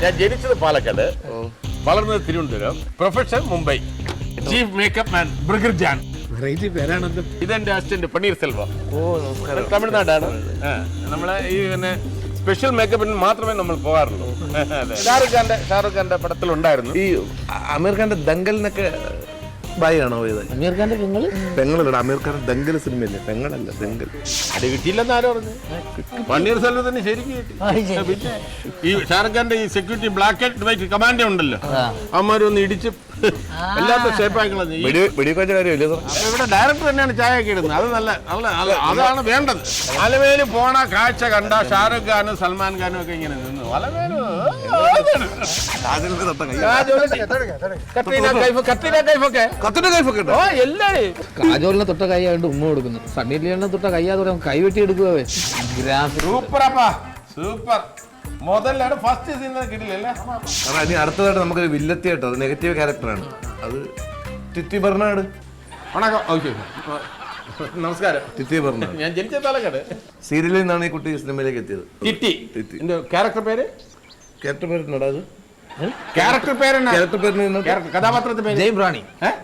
ഞാൻ ജനിച്ചത് പാലക്കാട്, വളർന്നത് Thiruvananthapuram, profession Mumbai. Chief makeup man ബ്രിഗർജാൻ. ഇതെന്റെ അസിസ്റ്റന്റ് പനീർ സെൽവം. തമിഴ്നാടാണ്. നമ്മളെ ഈ പിന്നെ സ്പെഷ്യൽ മേക്കപ്പിന് മാത്രമേ നമ്മൾ പോകാറുള്ളൂ. ഷാറുഖ് ഖാന്റെ പടത്തിലുണ്ടായിരുന്നു. ഈ അമീർ ഖാന്റെ ദങ്കലിനൊക്കെ ബായി ആണോ പോയത്? അമീർ ഖാന്റെ പെങ്ങളല്ല, അമീർ ഖാൻ ദങ്കൽ സിനിമയല്ലേ, പെങ്ങളല്ല ദങ്കൽ. അത് കിട്ടിയില്ലെന്ന് ആരോ പറഞ്ഞു. പനീർ സെൽവത്തിന് ശരിക്കും കിട്ടി. പിന്നെ ഈ ഷാറുഖ് ഖാന്റെ ഈ security black and white commando ഉണ്ടല്ലോ, അവന്മാരൊന്ന് ഇടിച്ച് എല്ലാത്ത ഷേപ്പാക്കളത്. ഇവിടെ ഡയറക്ടർ തന്നെയാണ് ചായ ഒക്കെ ഇടുന്നത്. അത് നല്ല അതാണ് വേണ്ടത്. അലവേല് പോണ കാഴ്ച കണ്ട ഷാറുഖ് ഖാനും സൽമാൻ ഖാനും ഒക്കെ ഇങ്ങനെ നിന്ന് കാജോലിനെ തൊട്ട കൈ ആയിട്ട് ഉമ്മ കൊടുക്കുന്നു. സണ്ണി ലിയോണിനെ തൊട്ട കയ്യാതെ കൈ വെട്ടി എടുക്കുക. സൂപ്പറപ്പാ, സൂപ്പർ. മുതലാണ് ഫസ്റ്റ് സീൻ കിട്ടില്ലല്ലേ. ഇനി അടുത്തതായിട്ട് നമുക്കൊരു വില്ലത്തിയായിട്ടോ, അത് നെഗറ്റീവ് ക്യാരക്ടറാണ്. അത് ടിറ്റി ബർണാഡ്. നമസ്കാരം. ടിറ്റി ബർണാഡ്. ഞാൻ ജനിച്ച പാലക്കാട്. സീരിയലിൽ നിന്നാണ് ഈ കുട്ടി സിനിമയിലേക്ക് എത്തിയത്. ടിറ്റി. ക്യാരക്ടർ പേര്? ക്യാരക്ടർ പേരുണ്ടോ? അത് ക്യാരക്ടർ പേരാണ്. കഥാപാത്രത്തിന്റെ പേര് ജെയിം റാണി.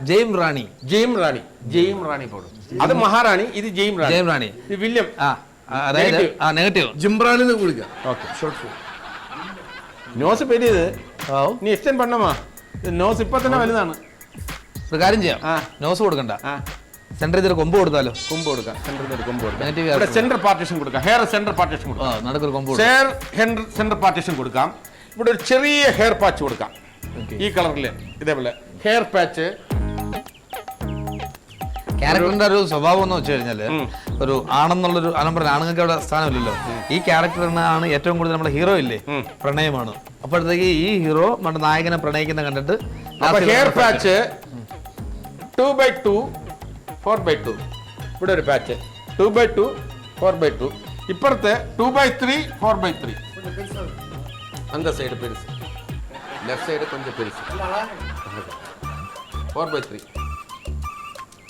ജെയിം റാണി. ജെയിം റാണി. ജെയിം റാണി പോടും. അത് മഹാറാണി, ഇത് ജെയിം റാണി. ജെയിം റാണി. ഇത് വില്യം. അതായത് നെഗറ്റീവ് ജിംറാണി വിളിക്കാം. Short form. നോസ് പെരിയത് നീ എക്സ്റ്റെൻഡ് പണ്ണമാ. നോസ് ഇപ്പൊ തന്നെ വലുതാണ്. ഒരു കാര്യം ചെയ്യാം, നോസ് കൊടുക്കണ്ട, സെന്ററിൽ ഒരു കൊമ്പ് കൊടുത്താലോ? കൊമ്പ് കൊടുക്കാം. സെന്ററിൽ കൊമ്പ് കൊടുക്കാം. സെന്റർ പാർട്ടീഷൻ കൊടുക്കാം. ഹെയർ സെന്റർ പാർട്ടീഷൻ കൊടുക്കാം. നടക്കൊരു കൊമ്പ് സെന്റർ പാർട്ടീഷൻ കൊടുക്കാം. ഇവിടെ ഒരു ചെറിയ ഹെയർ പാച്ച് കൊടുക്കാം. ഈ കളറില് ഇതേപോലെ ഹെയർ പാച്ച്. ക്യാരക്ടറിന്റെ ഒരു സ്വഭാവം എന്ന് വെച്ച് കഴിഞ്ഞാല് ഒരു ആണെന്നുള്ളൊരു ആണുങ്ങൾക്ക് അവിടെ സ്ഥാനമില്ലല്ലോ. ഈ ക്യാരക്ടറിനാണ് ഏറ്റവും കൂടുതൽ നമ്മുടെ ഹീറോ ഇല്ലേ, പ്രണയമാണ്. അപ്പോഴത്തേക്ക് ഈ ഹീറോ നമ്മുടെ നായകനെ പ്രണയിക്കുന്ന കണ്ടിട്ട് ഹെയർ പാച്ച് 2x2 4x2. ഇവിടെ ഒരു പാച്ച് 2x2 4x2. ഇപ്പുറത്തെ 2x3 4x3. அந்த சைடு பெருசு, லெஃப்ட் சைடு கொஞ்சம் பெருசு. 4x3.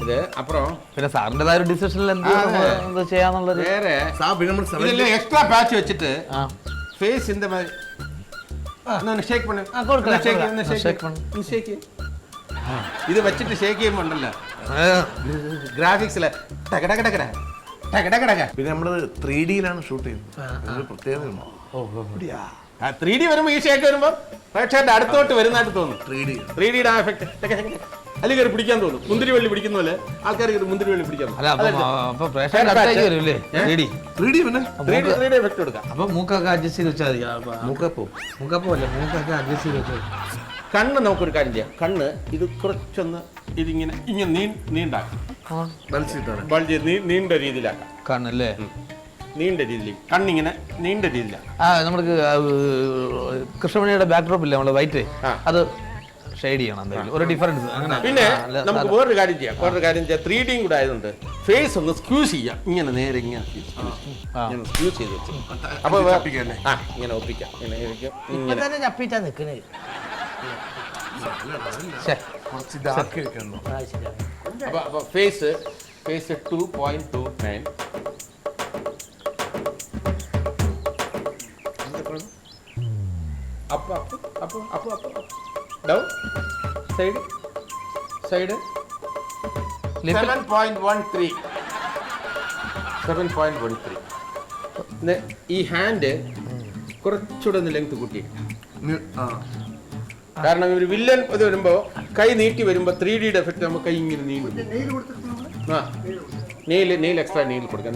ഇത് അപ്പുറം പിന്നെ സാറിൻ്റെതായ ഒരു ഡിസിഷനിൽ എന്ത് ചെയ്യാന്നുള്ളത് വേറെ. ഇതിൽ എക്സ്ട്രാ പാച്ച് വെച്ചിട്ട് ഫേസ് இந்த மாதிரி ഷേക്ക് பண்ணு. ഇത് വെച്ചിട്ട് ഷേക്ക് ചെയ്യുമ്പോൾ ഉണ്ടല്ലോ ഗ്രാഫിക്സിലെ പിന്നെ നമ്മള് 3Dയിലാണ് ഷൂട്ട് ചെയ്യുന്നത്. പ്രത്യേകത 3D വരുമ്പോ ഈ ഷേക്ക് വരുമ്പോ പ്രേക്ഷകരുടെ അടുത്തോട്ട് വരുന്നതായിട്ട് തോന്നും. 3Dയുടെ ആ എഫക്ട് അല്ലെങ്കിൽ കയറി പിടിക്കാൻ തോന്നും. മുന്തിരി വള്ളി പിടിക്കുന്ന പോലെ ആൾക്കാർ മുന്തിരി വള്ളി പിടിക്കാൻ എഫക്ട് കൊടുക്കാം. അപ്പൊ മൂക്കൊക്കെ അഡ്ജസ്റ്റ് ചെയ്ത് വെച്ചാൽ മതി. മൂക്കൊക്കെ അഡ്ജസ്റ്റ് ചെയ്ത് വെച്ചാൽ. കണ്ണ് നമുക്കൊരു കാര്യം ചെയ്യാം. കണ്ണ് ഇത് കുറച്ചൊന്ന് ഇതിങ്ങനെ നീണ്ടാക്കാം. നീണ്ട രീതിയിലാക്കാം കണ്ണല്ലേ. നീണ്ട രീതിയിൽ കണ്ണിങ്ങനെ നീണ്ട രീതിയിലാണ്. നമുക്ക് കൃഷ്ണമണിയുടെ ബാക്ക്ഡ്രോപ്പ് ഇല്ല നമ്മള് വൈറ്റ്, അത് ഷെയ്ഡ് ചെയ്യണം എന്തെങ്കിലും ഒരു ഡിഫറൻസ്. പിന്നെ നമുക്ക് വേറൊരു കാര്യം ചെയ്യാം. 3D കൂടെ ആയതുകൊണ്ട് ഫേസ് ഒന്ന് സ്ക്യൂസ് ചെയ്യാം. ഇങ്ങനെ നേരെ ഇങ്ങനെ സ്ക്യൂസ് ചെയ്ത് വെച്ചു. അപ്പൊ ഇങ്ങനെ ഒപ്പിക്കാം. അപ്പൊ ഫേസ് 2.29. up down side 7.13. ഈ ഹാൻഡ് കുറച്ചുകൂടെ ഒന്ന് ലെങ്ത് കൂട്ടി. കാരണം ഒരു വില്ലൻ ഇത് വരുമ്പോ കൈ നീട്ടി വരുമ്പോ 3Dയുടെ എഫക്ട് നമുക്ക് കൈ ഇങ്ങനെ നീണ്ടും. നെയിൽ എക്സ്ട്രാ നെയിൽ കൊടുക്കാം.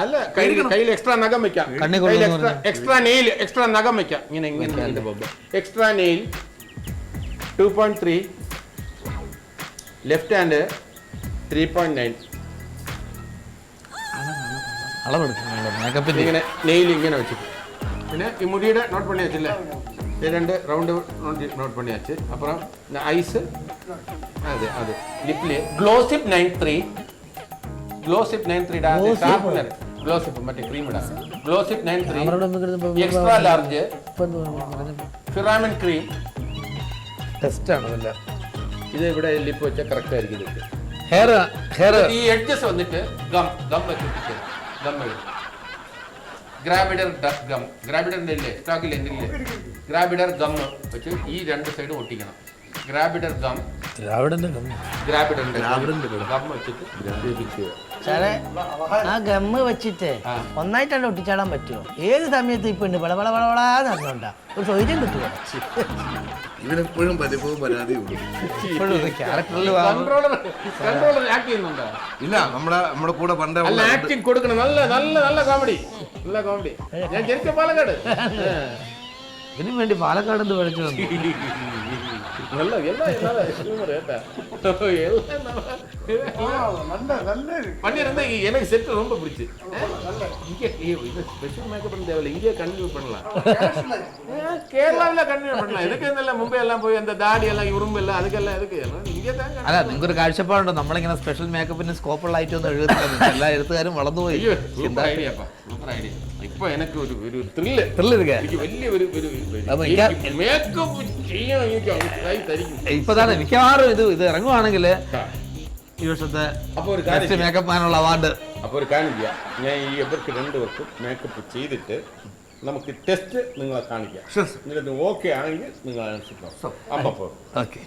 അല്ല, കയ്യിൽ എക്സ്ട്രാ നഖം വെക്കാം. എക്സ്ട്രാ നഖം വെക്കാം. ഇങ്ങനെ എക്സ്ട്രാ നെയിൽ 2.3. Left hand 3.9. ഇങ്ങനെ നെയിൽ ഇങ്ങനെ വെച്ചിട്ട് പിന്നെ ഈ മുടിയുടെ നോട്ട് പണി വെച്ചില്ലേ, 2 റൗണ്ട് നോട്ട് പണിയാச்சு. அப்புறம் இந்த ஐஸ் அது லிப்ல ഗ്ലോസിപ്പ് 93. ഗ്ലോസിപ്പ് 93 ഡാ ഷാർപ്പനർ. ഗ്ലോസിപ്പ് മറ്റേ ക്രീം ഇടാ. ഗ്ലോസിപ്പ് 93 എക്സ്ട്രാ ലാർജ് ഫിറാമിൻ ക്രീം ടെസ്റ്റ് ആണ് അല്ല. ഇത് ഇവിടെ ലിപ്പ് വെച്ചാൽ കറക്റ്റ് ആയിരിക്കും. ഇത് ഹെയർ ഈ എഡ്ജസ് വന്നിട്ട് ഗം വെച്ചിട്ട് ഗം ഗ്രാബിഡർ ഗം, ഗ്രാബിഡറിന്റെ ഇല്ലേ സ്റ്റോക്കിൽ എന്തില്ലേ, ഗ്രാബിഡർ ഗം വെച്ച് ഈ രണ്ട് സൈഡും ഒട്ടിക്കണം. ഗ്രാബിഡർ ഗം, ഗ്രാബിഡറിന്റെ ഗം വെച്ചിട്ട് ഫിക്സ് സാറേ ആ ഗമ്മ് വെച്ചിട്ട് ഒന്നായിട്ടാണ് ഒട്ടിച്ചാടാൻ പറ്റുമോ? ഏത് സമയത്ത് ഇപ്പൊ ഉണ്ട് വളവളവളാന്ന് പറഞ്ഞോണ്ടാ ഒരു സൗകര്യം കിട്ടുമോ? ഇവനെപ്പോഴും പരിഭവവും പരാതിയും ഉള്ളൂ. കൺട്രോളർ ആക്ട് ചെയ്യുന്നുണ്ടോ? ഇല്ല, നമ്മുടെ കൂടെ പണ്ടേ നല്ല ആക്ടിങ് കൊടുക്കണം. നല്ല നല്ല നല്ല കോമഡി, നല്ല കോമഡി. ഞാൻ ജനിച്ച പാലക്കാട്. ഇതിനു വേണ്ടി പാലക്കാട് എന്ത് പഠിച്ചു വന്നു? നല്ല பண்ணிருந்தா எனக்கு செட் ரொம்ப பிடிச்சு. இங்கே ஸ்பெஷல் மேக்கப் பண்ண தேவையில்லை, இங்கே கண்டினியூ பண்ணலாம். கேரளாவில் கண்டினியூ பண்ணலாம். எதுக்கு இதெல்லாம் மும்பை எல்லாம் போய் அந்த தாடி எல்லாம் உரும்பு எல்லாம் அதுக்கெல்லாம் எதுக்கு இங்கே தாங்க. അല്ല, നിങ്ങൾക്കൊരു കാഴ്ചപ്പാടുണ്ടോ? നമ്മളിങ്ങനെ സ്പെഷ്യൽ മേക്കപ്പിന് സ്കോപ്പുള്ള ഐറ്റം ഒന്നും എഴുതുന്നില്ല. എല്ലാ എഴുത്തുകാരും വളർന്നുപോയി. സൂപ്പർ ഐഡിയപ്പാ, സൂപ്പർ ഐഡിയ. ഇപ്പൊ എനിക്ക് ഒരു ത്രില്ല് എനിക്ക് വലിയ ഒരു മേക്കപ്പ് ചെയ്യാൻ എനിക്ക് തരിക്കും. ഇപ്പതാണ് മിക്കവാറും ഇത് ഇറങ്ങുവാണെങ്കിൽ ഈ വർഷത്തെ അപ്പൊ ഒരു കാര്യം മേക്കപ്പ് മാനുള്ള അവാർഡ്. അപ്പോൾ ഒരു കാര്യം ചെയ്യാം, ഞാൻ ഈ ഇവർക്ക് രണ്ടുപേർക്കും മേക്കപ്പ് ചെയ്തിട്ട് നമുക്ക് ടെസ്റ്റ് നിങ്ങളെ കാണിക്കാം. എന്നിട്ട് ഓക്കെ ആണെങ്കിൽ നിങ്ങൾ അപ്പൊ ഓക്കെ.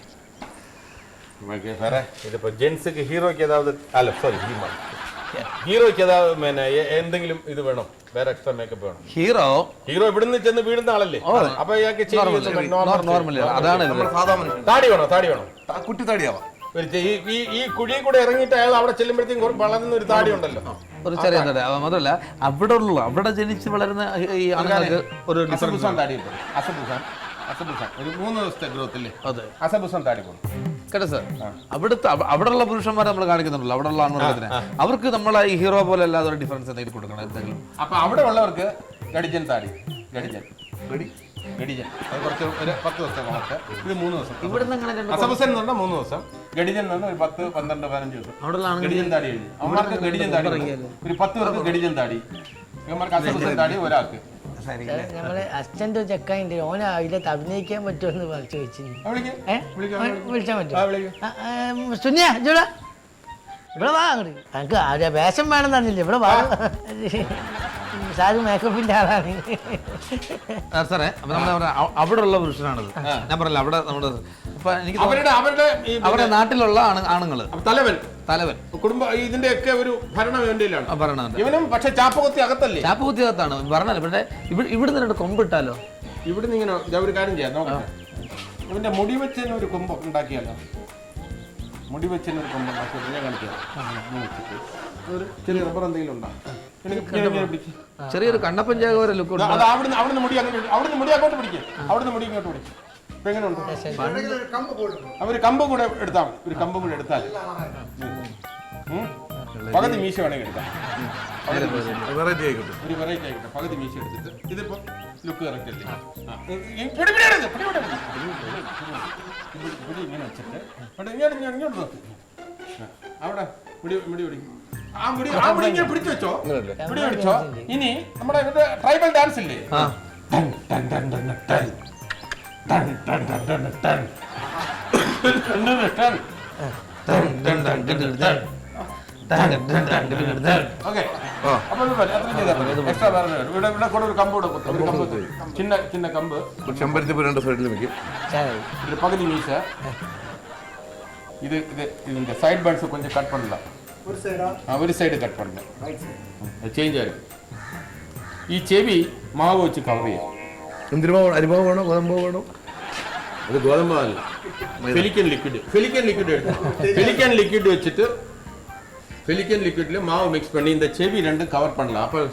സാറേ ഇതിപ്പോ ജെൻസിക്ക് ഹീറോയ്ക്ക് ഏതാവത് അല്ല സോറി ഹീറോയ്ക്ക് ഏതാவது എന്തെങ്കിലും ഇത് വേണം, വേറെ എക്സ്ട്രാ മേക്കപ്പ് വേണം? ഹീറോ ഇവിടുന്ന് ചെന്ന് വീടുന്ന ആളല്ലേ, അപ്പൊ ഇയാൾക്ക് നോർമൽ അതാണ്. താടി വേണോ? താടി വേണം, കുട്ടി താടിയാവാം. ഈ കുഴിയിൽ കൂടെ ഇറങ്ങിയിട്ട് അയാൾ അവിടെ ചെല്ലുമ്പോഴത്തേക്കും വളർന്ന ഒരു താടി ഉണ്ടല്ലോ, ഒരു ചെറിയ തടി. മാത്രമല്ല അവിടെ ജനിച്ച് വളരുന്ന ഈ ആളുകൾക്ക് ഒരു താടി അസബുസാൻ ഒരു 3 ദിവസത്തെ ഗ്രോത്ത് അല്ലേ? അതെ, അസബുസാൻ താടി പോകും കേട്ടോ സാർ. അവിടെയുള്ള പുരുഷന്മാരെ നമ്മൾ കാണിക്കുന്നുണ്ടല്ലോ, അവിടെയുള്ള ആൺമൃഗത്തിന് അവർക്ക് നമ്മളെ ഈ ഹീറോ പോലെ അല്ലാതെ ഒരു ഡിഫറൻസ് എന്തെങ്കിലും കൊടുക്കണം എന്തെങ്കിലും. അപ്പൊ അവിടെ ഉള്ളവർക്ക് ഗഡിജൻ താടി, ഗഡിജൻ അത് കുറച്ച് ഒരു 10 ദിവസം നമുക്ക് ഇത് 3 ദിവസം. ഇവിടുന്ന് അസബുസൻ എന്ന് പറഞ്ഞാൽ 3 ദിവസം, ഗഡിജൻ എന്ന് പറഞ്ഞാൽ ഒരു 10, 12, 15 ദിവസം ഗഡിജൻ താടി എഴുതി. അവന്മാർക്ക് ഗഡിജൻ താടി ഒരു 10 പേർക്ക് ഗഡിജൻ താടി, ഇവന്മാർക്ക് അസബുസൻ താടി ഒരാൾക്ക്. നമ്മളെ അച്ഛൻ്റെ ചെക്കായിട്ട് ഓന അതിലേക്ക് അഭിനയിക്കാൻ പറ്റുമെന്ന് ചോദിച്ചു. വിളിച്ചാൽ പറ്റും? സുനിയ ഇവിടെ വാ അങ്ങോട്ട്. എനിക്ക് ആരെ വേഷം വേണം തന്നില്ല, ഇവിടെ വാ. സാറ് മേക്കപ്പിന്റെ ആളാണ് സാറേ. അപ്പൊ അവിടെ ഉള്ള പുരുഷനാണത്. ഞാൻ പറഞ്ഞില്ല അവിടെ നമ്മുടെ എനിക്ക് അവരുടെ നാട്ടിലുള്ള ആണുങ്ങള് തലവൻ കുടുംബ ഇതിന്റെ ഒക്കെ ഒരു ഭരണം ഇവനും. പക്ഷെ ചാപ്പകുത്തി അകത്തല്ലേ? ചാപ്പകുത്തി അകത്താണ് പറഞ്ഞത്. ഇവിടുന്ന് 2 കൊമ്പിട്ടാലോ? ഇവിടുന്ന് ഇങ്ങനെ ഒരു കാര്യം ചെയ്യാം, നോക്കാം. ഇവന്റെ മുടി വെച്ചതിന് ഒരു കൊമ്പ് ഉണ്ടാക്കിയാലോ? മുടി വെച്ചതിന് ഒരു കൊമ്പ് ഉണ്ടാക്കിയാലോ? ഞാൻ കാണിക്കാം. ഒരു ചെറിയ റബ്ബർ എന്തെങ്കിലും ഉണ്ടോ? ചെറിയൊരു കണ്ണപ്പൻ ജാഗവര ലുക്ക്. അവിടുന്ന് മുടി അങ്ങോട്ട് പിടിക്കും, അവിടുന്ന് മുടി ഇങ്ങോട്ട് പിടിക്കും. ഇപ്പൊ എങ്ങനെയുണ്ട്? അവര് കമ്പ് കൂടെ എടുത്താൽ മതി. ഒരു കമ്പ് കൂടെ എടുത്താൽ പകുതി മീശ വേണമെങ്കിൽ എടുക്കാം. ഒരു വെറൈറ്റി ആയിക്കോട്ടെ. പകുതി മീശ എടുത്തിട്ട് ഇതിപ്പോ ലുക്ക് കറക്റ്റ് അല്ലേ? ഇങ്ങനെ വെച്ചിട്ട് ഇങ്ങോട്ട് നോക്കി അവിടെ മുടി പിടിക്കും. ആ മുടി ഇങ്ങനെ പിടിച്ചു വെച്ചോ, പിടി പിടിച്ചോ. ഇനി നമ്മുടെ ട്രൈബൽ ഡാൻസ് ഇല്ലേ? ചിന്ന കമ്പ് പകുതി മീശ. ഇതിന്റെ സൈഡ് ബൺസ് கொஞ்சம் கட் பண்ணலாம். ഒരു സൈഡ് കട്ട് பண்ணல, ചേഞ്ച് ആയിരിക്കും. ഈ ചെവി മാവ് വെച്ച് കവർ ചെയ്യാം. അരിമാവ് വേണോ ഗോതമ്പ് വേണോ? അത് ഗോതമ്പല്ല, ഫെലിക്കൻ ലിക്വിഡ് എടുക്കും. ഫെലിക്കൻ ലിക്വിഡ് വെച്ചിട്ട് ഫെലിക്കൻ ലിക്വിഡിൽ മാവ് മിക്സ് பண்ணி இந்த செவி ரெண்டு கவர் பண்ணலாம். அப்ப ஒரு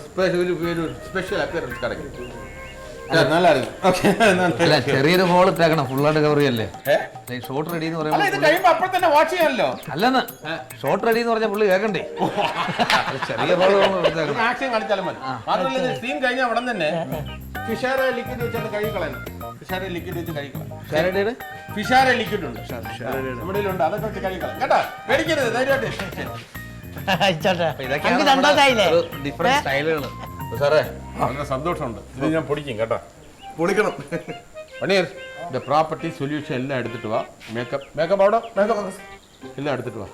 ஸ்பெஷல் அப்பியரன்ஸ் கிடைக்கும். நல்லா இருக்கு. ഓക്കേ, അല്ല ചെറിയൊരു ഹോൾ ഇട്ടേക്കണം, ഫുള്ളായിട്ട് കവർ ചെയ്യല്ലേ? ഷോർട്ട് റെഡി എന്ന് പറയുമ്പോൾ ഇത് കഴിയുമ്പോൾ അപ്പോൾ തന്നെ വാച്ച് ചെയ്യാമല്ലോ. അല്ലെന്ന് ഷോർട്ട് റെഡി എന്ന് പറഞ്ഞാൽ പുള്ളി കേൾക്കണ്ടേ? ചെറിയ ഹോൾ ആക്ഷൻ കാണിച്ചാലും മതി. മാത്രമല്ല സീൻ കഴിഞ്ഞാൽ ഉടൻ തന്നെ ഫിഷാര ലിക്വിഡ് വെച്ച് കഴുകിക്കളയണം. ഫിഷാര ലിക്വിഡ് വെച്ച് കഴുകിക്കളയാം. ഫിഷാര ലിക്വിഡ് ഉണ്ട്, നമ്മുടെ ഉണ്ട്, അതൊക്കെ വെച്ച് കഴുകിക്കളയാം കേട്ടോ. പേടിക്കരുത്, ധൈര്യമായിട്ട്. ഡിഫറെന്റ് സ്റ്റൈലുകൾ. സാറേ വളരെ സന്തോഷമുണ്ട്. ഇത് ഞാൻ പൊടിക്കും കേട്ടോ. പൊളിക്കണം. പണിയർ இந்த ப்ராப்பர்ட்டி சொல்யூஷன் எல்லாம் எடுத்துட்டு வா. மேக்கப் பவுடர் எல்லாம் எடுத்துட்டு வா.